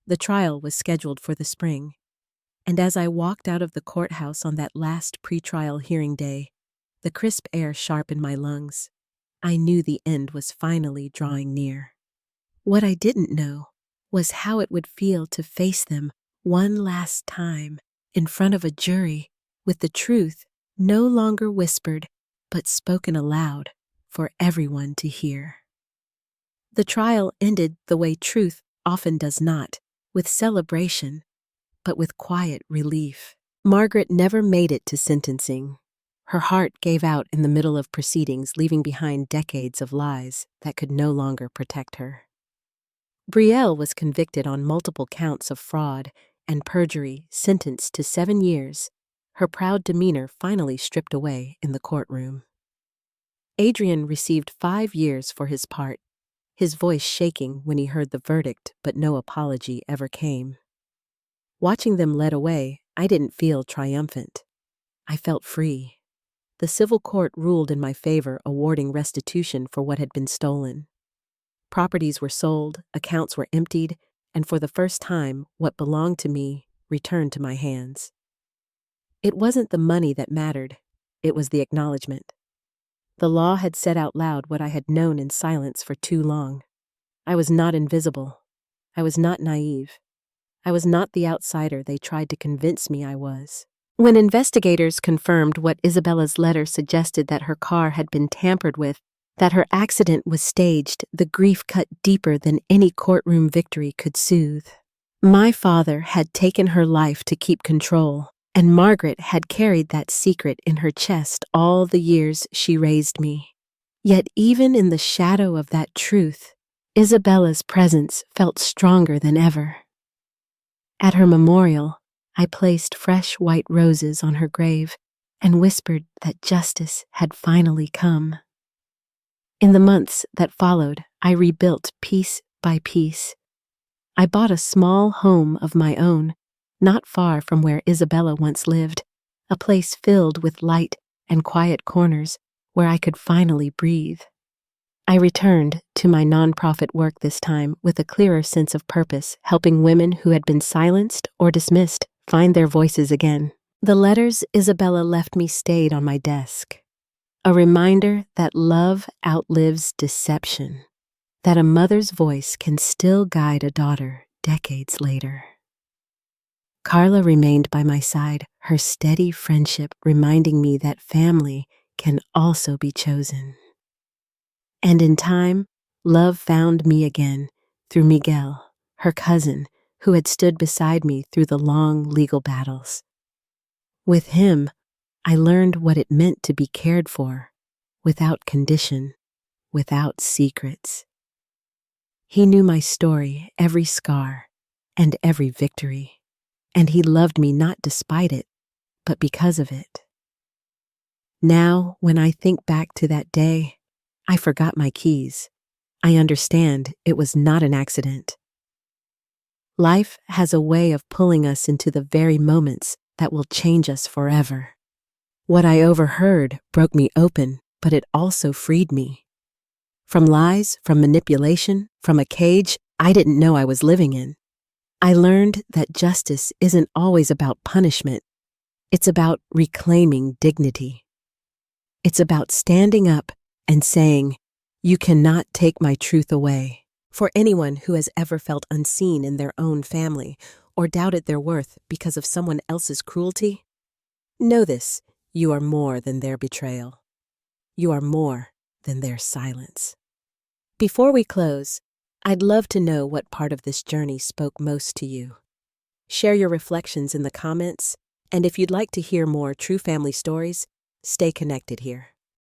The trial was scheduled for the spring, and as I walked out of the courthouse on that last pretrial hearing day, the crisp air sharp in my lungs, I knew the end was finally drawing near. What I didn't know was how it would feel to face them one last time in front of a jury with the truth no longer whispered but spoken aloud for everyone to hear. The trial ended the way truth often does not, with celebration, but with quiet relief. Margaret never made it to sentencing. Her heart gave out in the middle of proceedings, leaving behind decades of lies that could no longer protect her. Betrayal was convicted on multiple counts of fraud and perjury, sentenced to 7 years, her proud demeanor finally stripped away in the courtroom. Adrian received 5 years for his part, his voice shaking when he heard the verdict, but no apology ever came. Watching them led away, I didn't feel triumphant. I felt free. The civil court ruled in my favor, awarding restitution for what had been stolen. Properties were sold, accounts were emptied, and for the first time, what belonged to me returned to my hands. It wasn't the money that mattered, it was the acknowledgement. The law had said out loud what I had known in silence for too long. I was not invisible. I was not naive. I was not the outsider they tried to convince me I was. When investigators confirmed what Isabella's letter suggested, that her car had been tampered with, that her accident was staged, the grief cut deeper than any courtroom victory could soothe. My father had taken her life to keep control, and Margaret had carried that secret in her chest all the years she raised me. Yet even in the shadow of that truth, Isabella's presence felt stronger than ever. At her memorial, I placed fresh white roses on her grave and whispered that justice had finally come. In the months that followed, I rebuilt piece by piece. I bought a small home of my own, not far from where Isabella once lived, a place filled with light and quiet corners where I could finally breathe. I returned to my nonprofit work this time with a clearer sense of purpose, helping women who had been silenced or dismissed find their voices again. The letters Isabella left me stayed on my desk. A reminder that love outlives deception, that a mother's voice can still guide a daughter decades later. Carla remained by my side, her steady friendship reminding me that family can also be chosen. And in time, love found me again through Miguel, her cousin, who had stood beside me through the long legal battles. With him, I learned what it meant to be cared for, without condition, without secrets. He knew my story, every scar, and every victory, and he loved me not despite it, but because of it. Now, when I think back to that day, I forgot my keys. I understand it was not an accident. Life has a way of pulling us into the very moments that will change us forever. What I overheard broke me open, but it also freed me. From lies, from manipulation, from a cage I didn't know I was living in. I learned that justice isn't always about punishment. It's about reclaiming dignity. It's about standing up and saying, "You cannot take my truth away." For anyone who has ever felt unseen in their own family or doubted their worth because of someone else's cruelty, know this: you are more than their betrayal. You are more than their silence. Before we close, I'd love to know what part of this journey spoke most to you. Share your reflections in the comments, and if you'd like to hear more true family stories, stay connected here.